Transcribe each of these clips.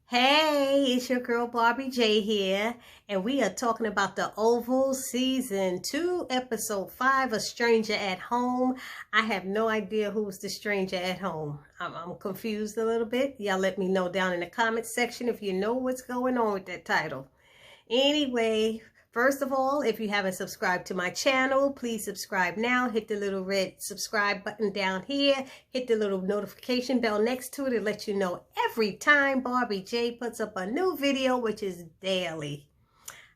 Hey, it's your girl Barbie J here, and we are talking about the Oval Season 2, Episode 5, A Stranger at Home. I have no idea who's the stranger at home. I'm confused a little bit. Y'all let me know down in the comments section if you know what's going on with that title. Anyway, first of all, if you haven't subscribed to my channel, please subscribe now. Hit the little red subscribe button down here. Hit the little notification bell next to it to let you know every time Barbie J puts up a new video, which is daily.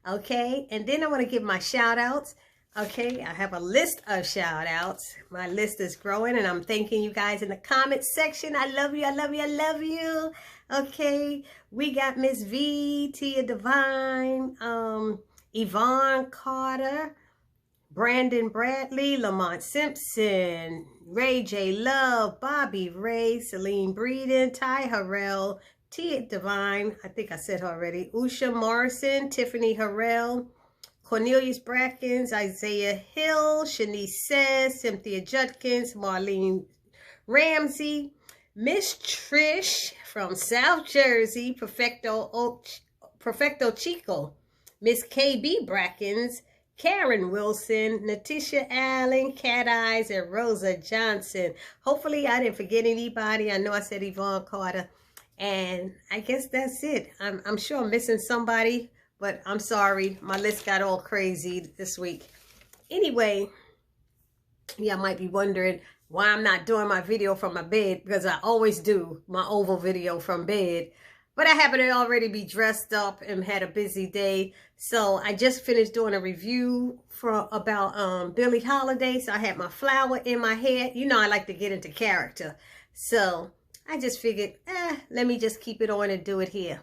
Okay, and then I want to give my shout outs. Okay, I have a list of shout outs. My list is growing, and I'm thanking you guys in the comments section. I love you, I love you, I love you. Okay, we got Miss V, Tia Divine, Yvonne Carter, Brandon Bradley, Lamont Simpson, Ray J. Love, Bobby Ray, Celine Breeden, Ty Harrell, Tia Divine, I think I said her already, Usha Morrison, Tiffany Harrell, Cornelius Brackens, Isaiah Hill, Shanice Says, Cynthia Judkins, Marlene Ramsey, Miss Trish from South Jersey, Perfecto Chico, Miss KB Brackens, Karen Wilson, Natisha Allen, Cat Eyes, and Rosa Johnson. Hopefully I didn't forget anybody. I know I said Yvonne Carter, and I guess that's it. I'm sure I'm missing somebody, but I'm sorry. My list got all crazy this week. Anyway, yeah, I might be wondering why I'm not doing my video from my bed, because I always do my Oval video from bed. But I happen to already be dressed up and had a busy day. So I just finished doing a review about Billie Holiday. So I had my flower in my hair. You know I like to get into character. So I just figured, let me just keep it on and do it here.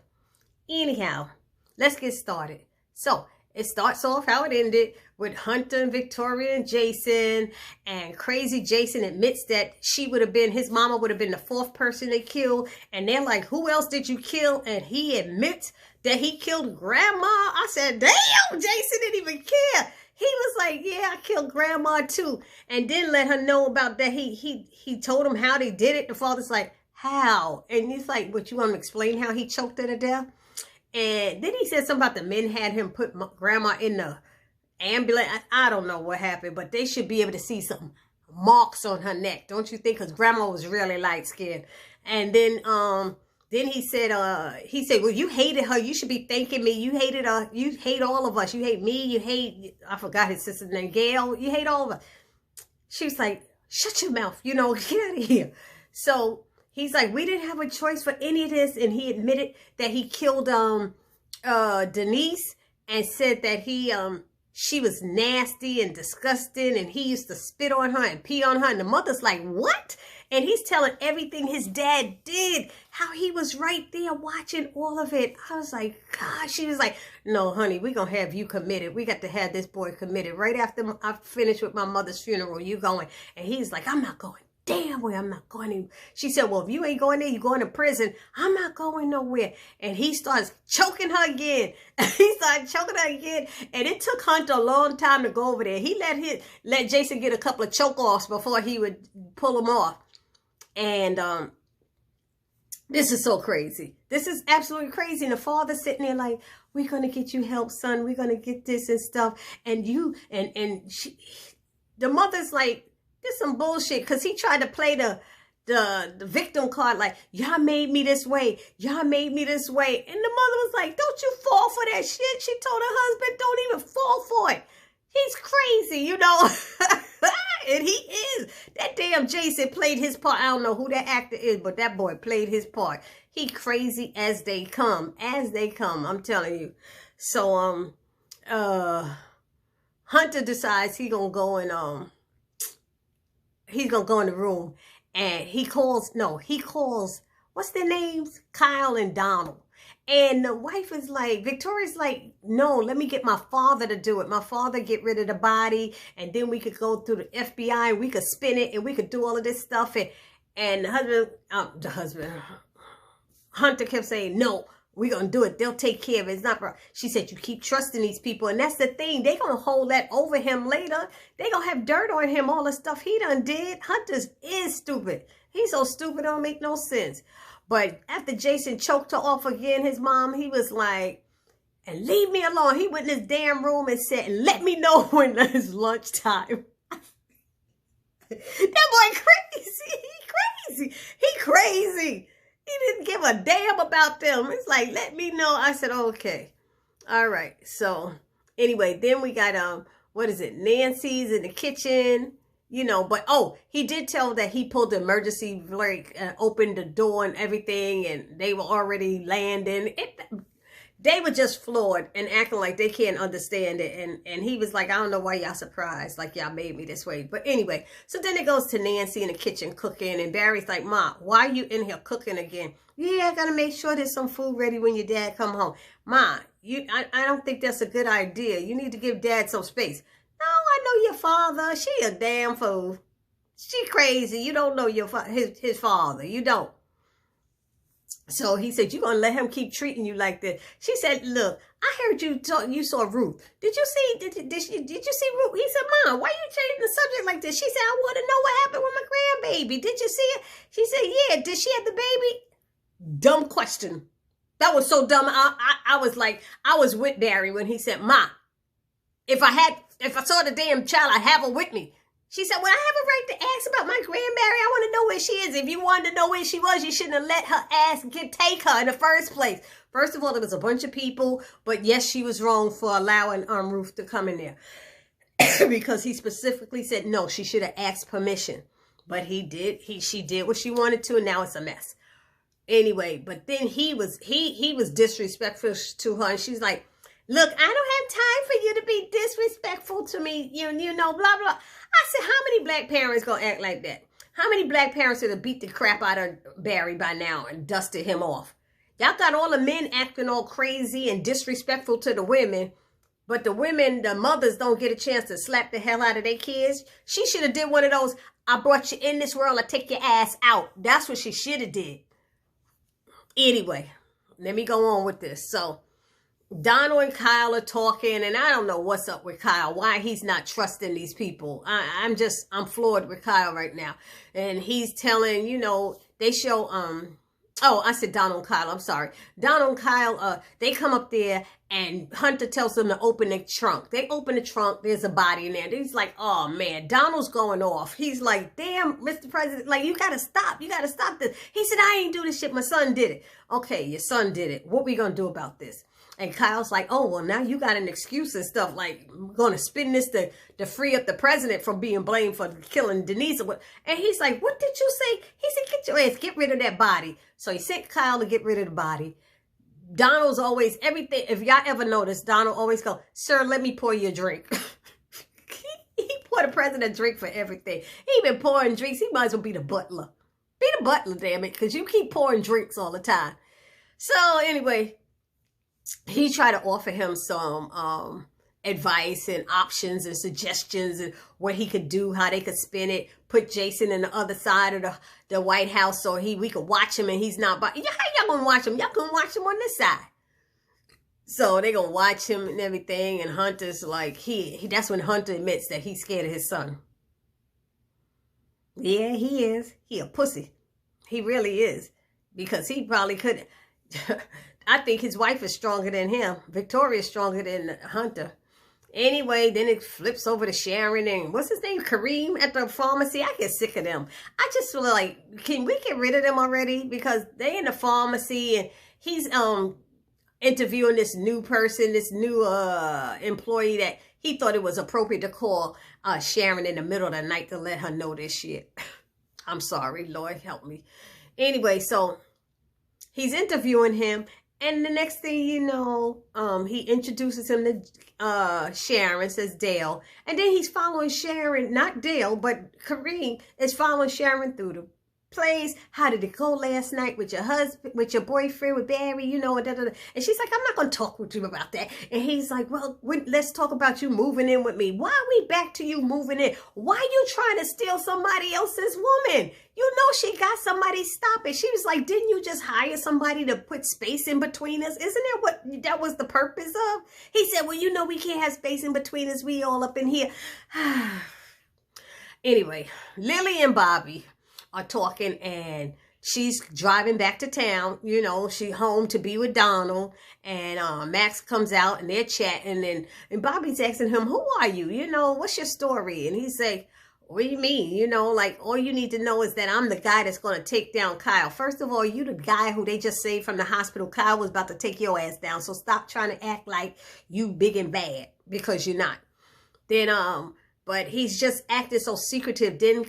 Anyhow, let's get started. So it starts off how it ended with Hunter and Victoria and Jason, and crazy Jason admits that his mama would have been the fourth person they killed, and they're like, who else did you kill? And he admits that he killed Grandma. I said, damn, Jason didn't even care. He was like, yeah, I killed Grandma too, and then let her know about that. He told him how they did it. The father's like, how? And he's like, what, you want to explain how he choked her to death? And then he said something about the men had him put Grandma in the ambulance. I don't know what happened, but they should be able to see some marks on her neck, don't you think? Because Grandma was really light-skinned. And then he said, well, you hated her. You should be thanking me. You hated her. You hate all of us. You hate me. You hate, I forgot his sister's name, Gail. You hate all of us. She was like, shut your mouth. You know, get out of here. So he's like, we didn't have a choice for any of this. And he admitted that he killed Denise, and said that she was nasty and disgusting, and he used to spit on her and pee on her. And the mother's like, what? And he's telling everything his dad did, how he was right there watching all of it. I was like, God. She was like, no, honey, we're going to have you committed. We got to have this boy committed. Right after I finish with my mother's funeral, you going. And he's like, I'm not going. Damn way, I'm not going to. She said, well, if you ain't going there, you're going to prison. I'm not going nowhere. And he starts choking her again. He started choking her again. And it took Hunter a long time to go over there. He let Jason get a couple of choke offs before he would pull him off. And this is so crazy. This is absolutely crazy. And the father's sitting there like, we're going to get you help, son. We're going to get this and stuff. And the mother's like, this is some bullshit, because he tried to play the victim card like, y'all made me this way. Y'all made me this way. And the mother was like, don't you fall for that shit. She told her husband, don't even fall for it. He's crazy, you know. And he is. That damn Jason played his part. I don't know who that actor is, but that boy played his part. He crazy as they come. As they come, I'm telling you. So, Hunter decides he's going to go and, he's going to go in the room, and he calls, what's their names? Kyle and Donald. And the wife is like, Victoria's like, no, let me get my father to do it. My father get rid of the body, and then we could go through the FBI, and we could spin it, and we could do all of this stuff. And Hunter kept saying, no, we're going to do it. They'll take care of it. It's not for, she said, you keep trusting these people. And that's the thing. They're going to hold that over him later. They're going to have dirt on him, all the stuff he done did. Hunter is stupid. He's so stupid, it don't make no sense. But after Jason choked her off again, his mom, he was like, and leave me alone. He went in his damn room and said, let me know when it's lunchtime. That boy crazy. He crazy. He didn't give a damn about them. It's like, let me know. I said, okay. All right. So anyway, then we got, what is it? Nancy's in the kitchen, you know, but, oh, he did tell that he pulled the emergency brake and opened the door and everything, and they were already landing. They were just floored and acting like they can't understand it. And he was like, I don't know why y'all surprised, like y'all made me this way. But anyway, so then it goes to Nancy in the kitchen cooking. And Barry's like, Ma, why are you in here cooking again? Yeah, I got to make sure there's some food ready when your dad come home. Ma, I don't think that's a good idea. You need to give Dad some space. No, I know your father. She a damn fool. She crazy. You don't know his father. You don't. So he said, you going to let him keep treating you like this? She said, look, I heard you saw Ruth. Did you see Ruth? He said, Mom, why you changing the subject like this? She said, I want to know what happened with my grandbaby. Did you see it? She said, yeah. Did she have the baby? Dumb question. That was so dumb. I was like, I was with Barry when he said, Ma, if I saw the damn child, I'd have her with me. She said, well, I have a right to ask about my grandbaby. I want to know where she is. If you wanted to know where she was, you shouldn't have let her take her in the first place. First of all, there was a bunch of people, but yes, she was wrong for allowing Ruth to come in there. Because he specifically said, no, she should have asked permission. But she did what she wanted to, and now it's a mess. Anyway, but then he was disrespectful to her, and she's like, look, I don't have time for you to be disrespectful to me, you know, blah, blah. I said, how many black parents gonna act like that? How many black parents would have beat the crap out of Barry by now and dusted him off? Y'all got all the men acting all crazy and disrespectful to the women, but the women, the mothers, don't get a chance to slap the hell out of their kids. She should have did one of those, I brought you in this world, I take your ass out. That's what she should have did. Anyway, let me go on with this. So Donald and Kyle are talking, and I don't know what's up with Kyle, why he's not trusting these people. I'm floored with Kyle right now. And he's telling, you know, they show, oh, I said Donald and Kyle, I'm sorry. Donald and Kyle, they come up there, and Hunter tells them to open the trunk. They open the trunk, there's a body in there. He's like, oh man, Donald's going off. He's like, damn, Mr. President, like, you gotta stop this. He said, I ain't do this shit, my son did it. Okay, your son did it. What we gonna do about this? And Kyle's like, oh, well, now you got an excuse and stuff. Like, I'm going to spin this to free up the president from being blamed for killing Denise. And he's like, what did you say? He said, get your ass, get rid of that body. So he sent Kyle to get rid of the body. Donald's always, everything, if y'all ever notice, Donald always go, sir, let me pour you a drink. He poured the president a drink for everything. He been pouring drinks. He might as well be the butler. Be the butler, damn it, because you keep pouring drinks all the time. So anyway, he tried to offer him some advice and options and suggestions and what he could do, how they could spin it, put Jason in the other side of the White House so we could watch him and he's not. How y'all gonna watch him? Y'all gonna watch him on this side. So they gonna watch him and everything. And Hunter's like, that's when Hunter admits that he's scared of his son. Yeah, he is. He a pussy. He really is. Because he probably couldn't. I think his wife is stronger than him. Victoria's stronger than Hunter. Anyway, then it flips over to Sharon and what's his name? Kareem at the pharmacy. I get sick of them. I just feel like, can we get rid of them already? Because they in the pharmacy and he's interviewing this new person, this new employee that he thought it was appropriate to call Sharon in the middle of the night to let her know this shit. I'm sorry, Lord, help me. Anyway, so he's interviewing him. And the next thing you know, he introduces him to Sharon, says Dale. And then he's following Sharon, not Dale, but Kareem is following Sharon through the place. How did it go last night with your husband, with your boyfriend, with Barry, you know, and and she's like, I'm not going to talk with you about that. And he's like, well, let's talk about you moving in with me. Why are we back to you moving in? Why are you trying to steal somebody else's woman? You know she got somebody. Stop it. She was like, didn't you just hire somebody to put space in between us? Isn't that what that was the purpose of? He said, well, you know, we can't have space in between us. We all up in here. Anyway, Lily and Bobby are talking and she's driving back to town. You know, she home to be with Donald. And Max comes out and they're chatting. And Bobby's asking him, who are you? You know, what's your story? And he's like, what do you mean? You know, like, all you need to know is that I'm the guy that's going to take down Kyle. First of all, you the guy who they just saved from the hospital. Kyle was about to take your ass down. So stop trying to act like you big and bad, because you're not. Then, but he's just acting so secretive. Then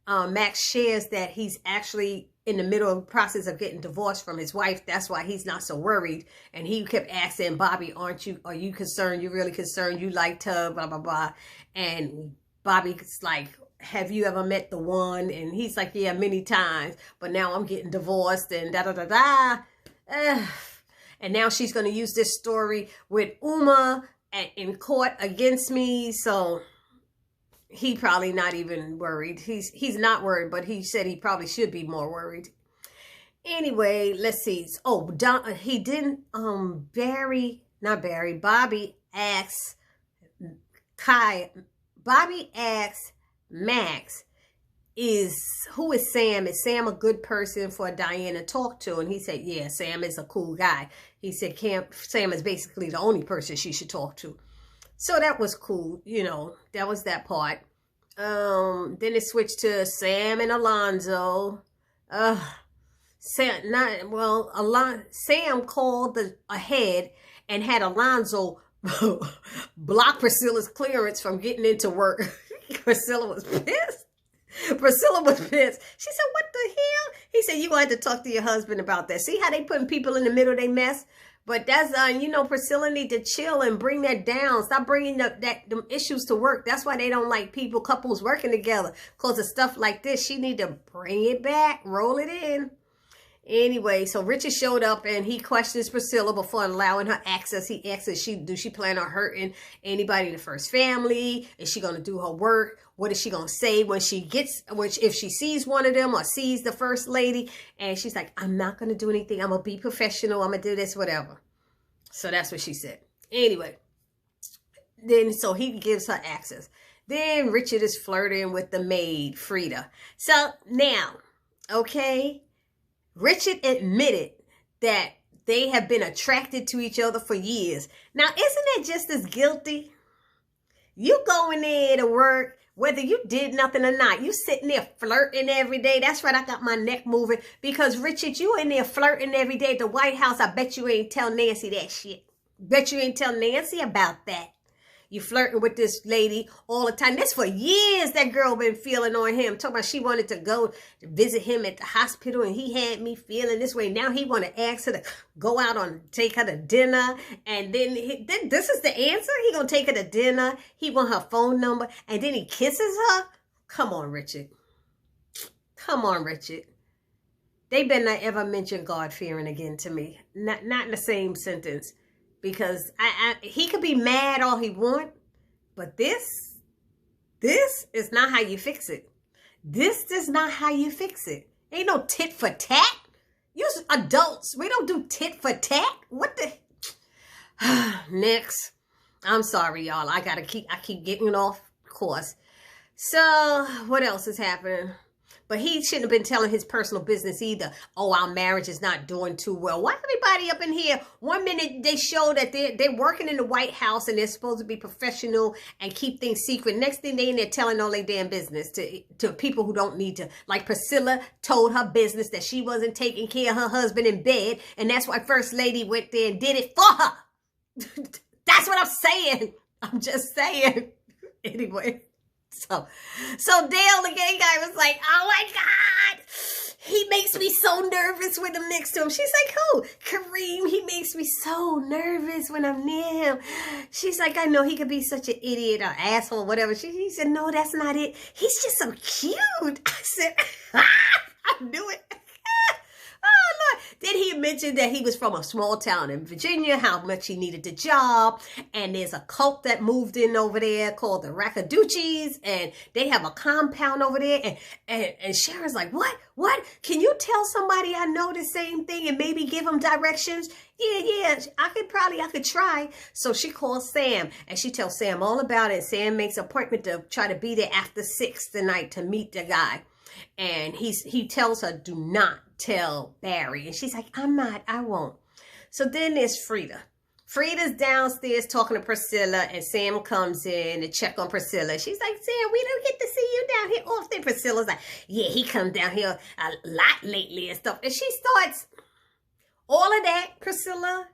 Max shares that he's actually in the middle of the process of getting divorced from his wife. That's why he's not so worried. And he kept asking Bobby, are you concerned? You really concerned? You liked her, blah, blah, blah. And Bobby's like, have you ever met the one? And he's like, yeah, many times. But now I'm getting divorced and da-da-da-da. And now she's going to use this story with Uma in court against me. So he probably not even worried. He's not worried, but he said he probably should be more worried. Anyway, let's see. Oh, he didn't, Bobby asks Bobby asks Max, who is Sam? Is Sam a good person for Diane to talk to? And he said, yeah, Sam is a cool guy. He said, Sam is basically the only person she should talk to. So that was cool. You know, that was that part. Then it switched to Sam and Alonzo. Sam called ahead and had Alonzo block Priscilla's clearance from getting into work. Priscilla was pissed. She said, what the hell? He said, you going to have to talk to your husband about that. See how they putting people in the middle of their mess? But that's, you know, Priscilla need to chill and bring that down. Stop bringing them issues to work. That's why they don't like couples working together. Because of stuff like this, she need to bring it back, roll it in. Anyway, so Richard showed up and he questions Priscilla before allowing her access. He asks, does she plan on hurting anybody in the first family? Is she going to do her work? What is she going to say when if she sees one of them or sees the first lady? And she's like, I'm not going to do anything. I'm going to be professional. I'm going to do this, whatever. So that's what she said. Anyway, then so he gives her access. Then Richard is flirting with the maid, Frida. So now, okay, Richard admitted that they have been attracted to each other for years. Now, isn't that just as guilty? You going there to work, whether you did nothing or not, you sitting there flirting every day. That's right, I got my neck moving. Because, Richard, you in there flirting every day at the White House. I bet you ain't tell Nancy that shit. Bet you ain't tell Nancy about that. You flirting with this lady all the time. That's for years that girl been feeling on him. Talking about she wanted to go to visit him at the hospital and he had me feeling this way. Now he want to ask her to go out take her to dinner. And then this is the answer. He going to take her to dinner. He want her phone number and then he kisses her. Come on, Richard. Come on, Richard. They better not ever mention God-fearing again to me. Not in the same sentence. Because he could be mad all he want, but this is not how you fix it. This is not how you fix it. Ain't no tit for tat. You adults, we don't do tit for tat. What the? Next. I'm sorry, y'all. I keep getting off course. So what else is happening? But he shouldn't have been telling his personal business either. Oh, our marriage is not doing too well. Why everybody up in here? One minute they show that they're working in the White House and they're supposed to be professional and keep things secret. Next thing they in there telling all their damn business to people who don't need to. Like Priscilla told her business that she wasn't taking care of her husband in bed. And that's why First Lady went there and did it for her. That's what I'm saying. I'm just saying. Anyway. So Dale, the gay guy, was like, oh my God, he makes me so nervous when I'm next to him. She's like, who? Kareem, he makes me so nervous when I'm near him. She's like, I know he could be such an idiot or asshole, whatever. He said, no, that's not it. He's just so cute. I said, I knew it. Oh, Lord. Then he mentioned that he was from a small town in Virginia, how much he needed the job. And there's a cult that moved in over there called the Rackaduchis. And they have a compound over there. And Sharon's like, what? Can you tell somebody I know the same thing and maybe give them directions? Yeah, I could try. So she calls Sam and she tells Sam all about it. Sam makes an appointment to try to be there after 6 tonight to meet the guy. And he tells her, do not tell Barry. And she's like, I won't. So then there's Frida. Frida's downstairs talking to Priscilla, and Sam comes in to check on Priscilla. She's like, Sam, we don't get to see you down here often. Priscilla's like, yeah, he comes down here a lot lately and stuff. And she starts, all of that, Priscilla,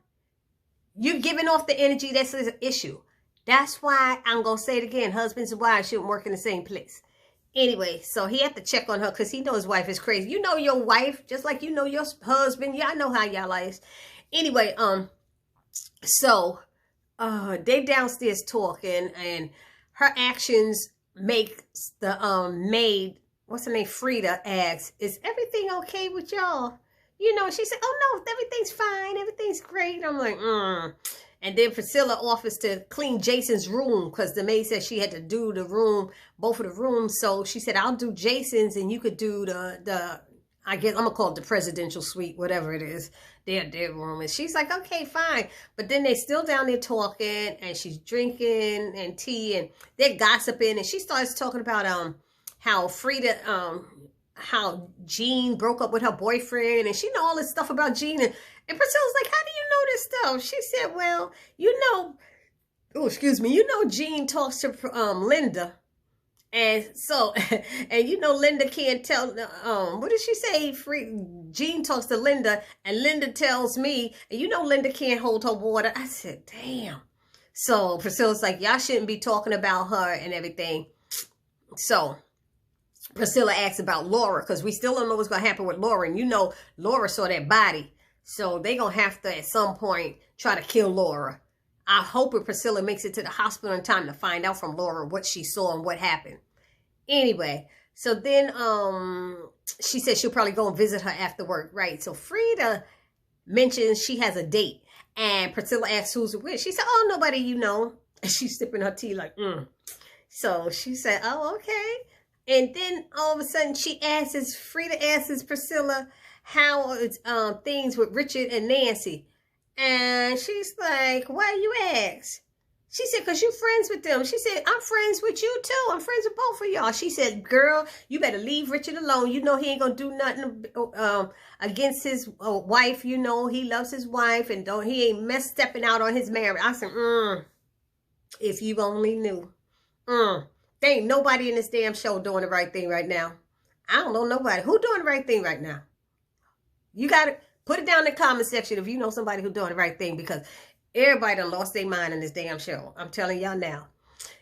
you're giving off the energy that's an issue. That's why I'm going to say it again. Husbands and wives shouldn't work in the same place. Anyway, so he had to check on her because he knows his wife is crazy. You know your wife, just like you know your husband. Y'all know how y'all is. Anyway, so they downstairs talking, and her actions make the maid, what's her name, Frida, asks, is everything okay with y'all? You know, she said, oh no, everything's fine, everything's great. I'm like, And then Priscilla offers to clean Jason's room because the maid said she had to do the room, both of the rooms. So she said, I'll do Jason's and you could do the I guess I'm gonna call it the presidential suite, whatever it is, their room. And she's like, okay, fine. But then they still down there talking, and she's drinking and tea, and they're gossiping, and she starts talking about how Frida how Jean broke up with her boyfriend, and she know all this stuff about Jean, and Priscilla's like, how do you know this stuff? She said, well, you know, oh, excuse me, you know Jean talks to Linda. And so, and you know, Linda can't tell, what did she say? Jean talks to Linda, and Linda tells me, and you know, Linda can't hold her water. I said, damn. So Priscilla's like, y'all shouldn't be talking about her and everything. So Priscilla asks about Laura, because we still don't know what's going to happen with Laura. And you know, Laura saw that body. So they're going to have to, at some point, try to kill Laura. I hope that Priscilla makes it to the hospital in time to find out from Laura what she saw and what happened. Anyway, so then she said she'll probably go and visit her after work, right? So Frida mentions she has a date, and Priscilla asks who's it with. She said, oh, nobody you know. And she's sipping her tea like, So she said, oh, okay. And then all of a sudden Frida asks Priscilla how it's things with Richard and Nancy. And she's like, why you ask? She said, because you friends with them. She said, I'm friends with you too. I'm friends with both of y'all. She said, girl, you better leave Richard alone. You know he ain't going to do nothing against his wife. You know he loves his wife, and he ain't stepping out on his marriage. I said, if you only knew. There ain't nobody in this damn show doing the right thing right now. I don't know nobody. Who doing the right thing right now? You got to put it down in the comment section if you know somebody who's doing the right thing, because everybody done lost their mind in this damn show. I'm telling y'all now.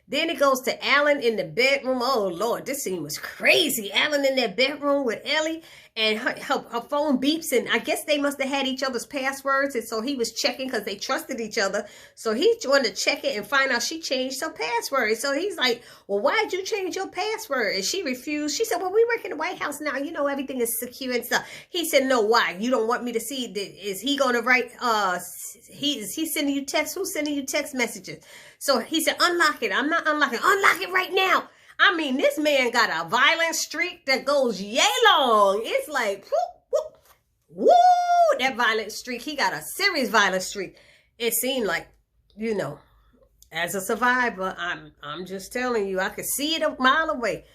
Then it goes to Alan in the bedroom. Oh, Lord, this scene was crazy. Alan in that bedroom with Ellie, and her phone beeps, and I guess they must have had each other's passwords, and so he was checking because they trusted each other. So he wanted to check it and find out she changed her password. So he's like, well, why'd you change your password? And she refused. She said, well, we work in the White House now. You know, everything is secure and stuff. He said, no, why? You don't want me to see? Is he going to write, is he sending you text? Who's sending you text messages? So he said, unlock it. I'm not unlocking. Unlock it right now. I mean, this man got a violent streak that goes yay long. It's like, whoop, whoop, woo, that violent streak. He got a serious violent streak. It seemed like, you know, as a survivor, I'm just telling you, I could see it a mile away.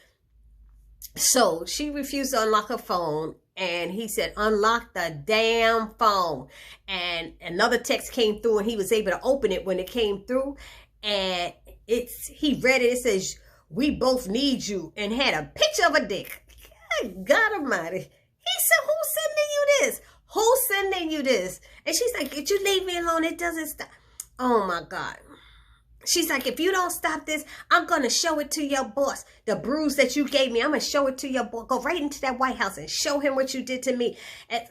So she refused to unlock her phone. And he said, unlock the damn phone. And another text came through, and he was able to open it when it came through. And he read it. It says, we both need you, and had a picture of a dick. God almighty. He said, who's sending you this? Who's sending you this? And she's like, could you leave me alone? It doesn't stop. Oh my God. She's like, if you don't stop this, I'm going to show it to your boss. The bruise that you gave me, I'm going to show it to your boss. Go right into that White House and show him what you did to me. And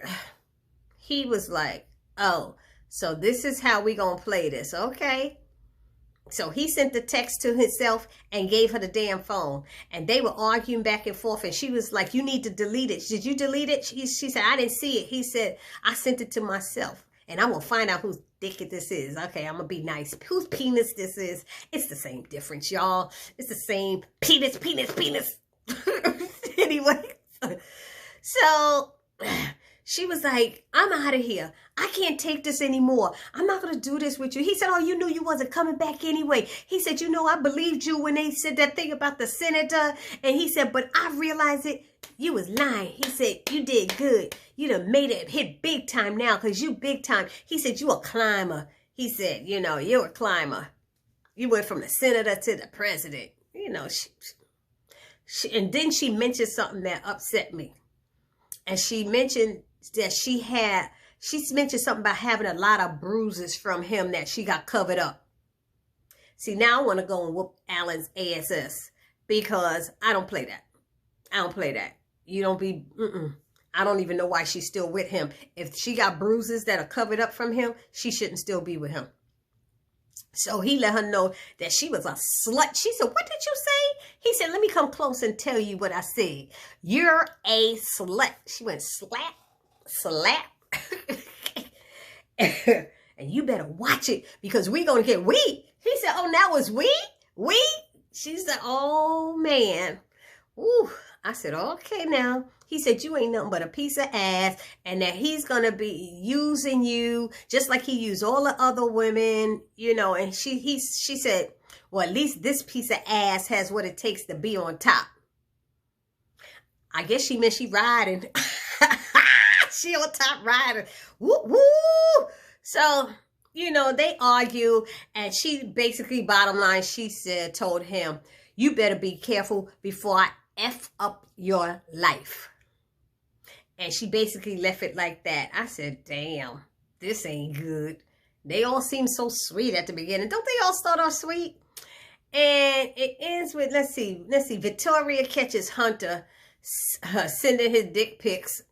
he was like, oh, so this is how we going to play this. Okay. So he sent the text to himself and gave her the damn phone. And they were arguing back and forth. And she was like, you need to delete it. Did you delete it? She said, I didn't see it. He said, I sent it to myself. And I'm going to find out whose dick this is. Okay, I'm going to be nice. Whose penis this is. It's the same difference, y'all. It's the same penis. Anyway. So she was like, I'm out of here. I can't take this anymore. I'm not going to do this with you. He said, oh, you knew you wasn't coming back anyway. He said, you know, I believed you when they said that thing about the senator. And he said, but I realized it. you was lying. He said, you did good. You done made it hit big time now because you big time. He said, you a climber. He said, you know, you're a climber. You went from the senator to the president. You know, and then she mentioned something that upset me. And she mentioned that she mentioned something about having a lot of bruises from him that she got covered up. See, now I want to go and whoop Alan's ass because I don't play that. I don't play that. You don't be, I don't even know why she's still with him. If she got bruises that are covered up from him, she shouldn't still be with him. So he let her know that she was a slut. She said, what did you say? He said, let me come close and tell you what I said. You're a slut. She went slap, slap. And you better watch it because we going to get we. He said, oh, now it's we? We? She said, oh, man. Ooh. I said, okay now. He said, you ain't nothing but a piece of ass and that he's going to be using you just like he used all the other women, you know. And she said, well, at least this piece of ass has what it takes to be on top. I guess she meant she riding. She on top riding. Woo, woo. So, you know, they argue and she basically, bottom line, she said, told him, you better be careful before I F up your life. And she basically left it like that. I said, damn, this ain't good. They all seem so sweet at the beginning. Don't they all start off sweet? And it ends with, let's see. Victoria catches Hunter sending his dick pics.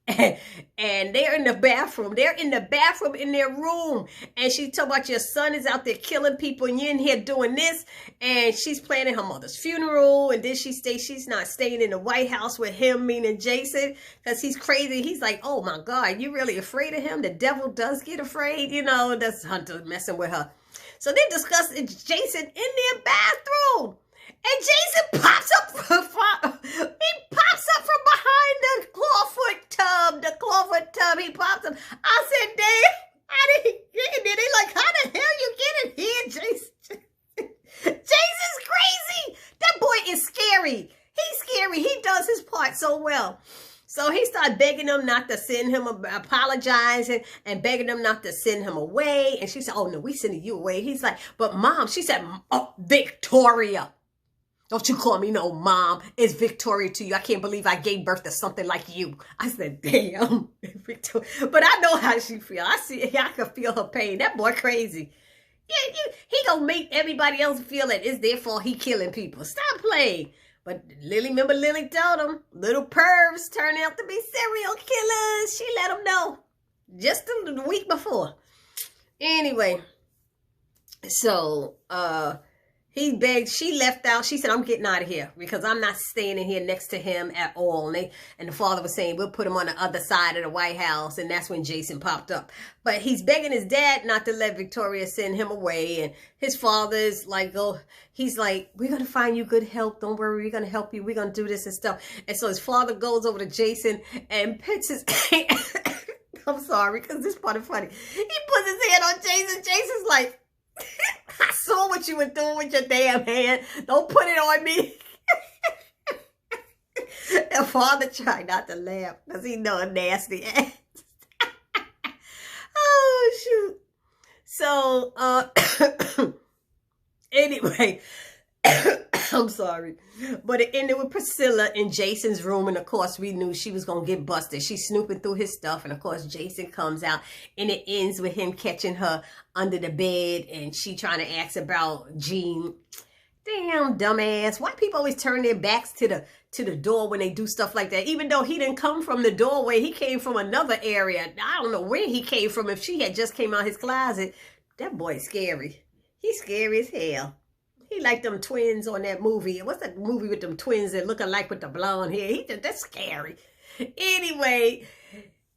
And they're in the bathroom. They're in the bathroom in their room. And she talking about your son is out there killing people and you're in here doing this. And she's planning her mother's funeral. And then she's not staying in the White House with him, meaning Jason, because he's crazy. He's like, oh my God, you really afraid of him? The devil does get afraid. You know, that's Hunter messing with her. So they discuss Jason in their bathroom. And Jason pops up from behind the clawfoot tub. The clawfoot tub, he pops up. I said, damn, I didn't get in there. They like, how the hell you get in here, Jason? Jason's crazy. That boy is scary. He's scary. He does his part so well. So he started begging them not to send him, apologizing and begging them not to send him away. And she said, oh no, we sending you away. He's like, but mom, she said, oh, Victoria. Don't you call me no mom. It's Victoria to you. I can't believe I gave birth to something like you. I said, damn, Victoria. But I know how she feels. I can feel her pain. That boy crazy. Yeah, he gonna make everybody else feel that it's their fault he killing people. Stop playing. But remember Lily told him, little pervs turn out to be serial killers. She let him know just the week before. Anyway, so, he begged, she left out. She said, I'm getting out of here because I'm not staying in here next to him at all. And the father was saying, we'll put him on the other side of the White House. And that's when Jason popped up. But he's begging his dad not to let Victoria send him away. And his father's like, oh, he's like, we're going to find you good help. Don't worry. We're going to help you. We're going to do this and stuff. And so his father goes over to Jason and puts his... I'm sorry because this part is funny. He puts his hand on Jason. Jason's like, I saw what you were doing with your damn hand. Don't put it on me. The father tried not to laugh because he know a nasty ass. Oh, shoot. So, anyway, I'm sorry. But it ended with Priscilla in Jason's room. And, of course, we knew she was going to get busted. She's snooping through his stuff. And, of course, Jason comes out. And it ends with him catching her under the bed. And she trying to ask about Jean. Damn, dumbass. Why people always turn their backs to the door when they do stuff like that? Even though he didn't come from the doorway. He came from another area. I don't know where he came from. If she had just came out his closet. That boy's scary. He's scary as hell. He like them twins on that movie. What's that movie with them twins that look alike with the blonde hair? That's scary. Anyway,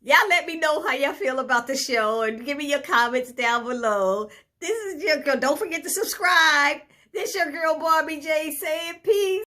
y'all let me know how y'all feel about the show and give me your comments down below. This is your girl. Don't forget to subscribe. This your girl Barbie J saying peace.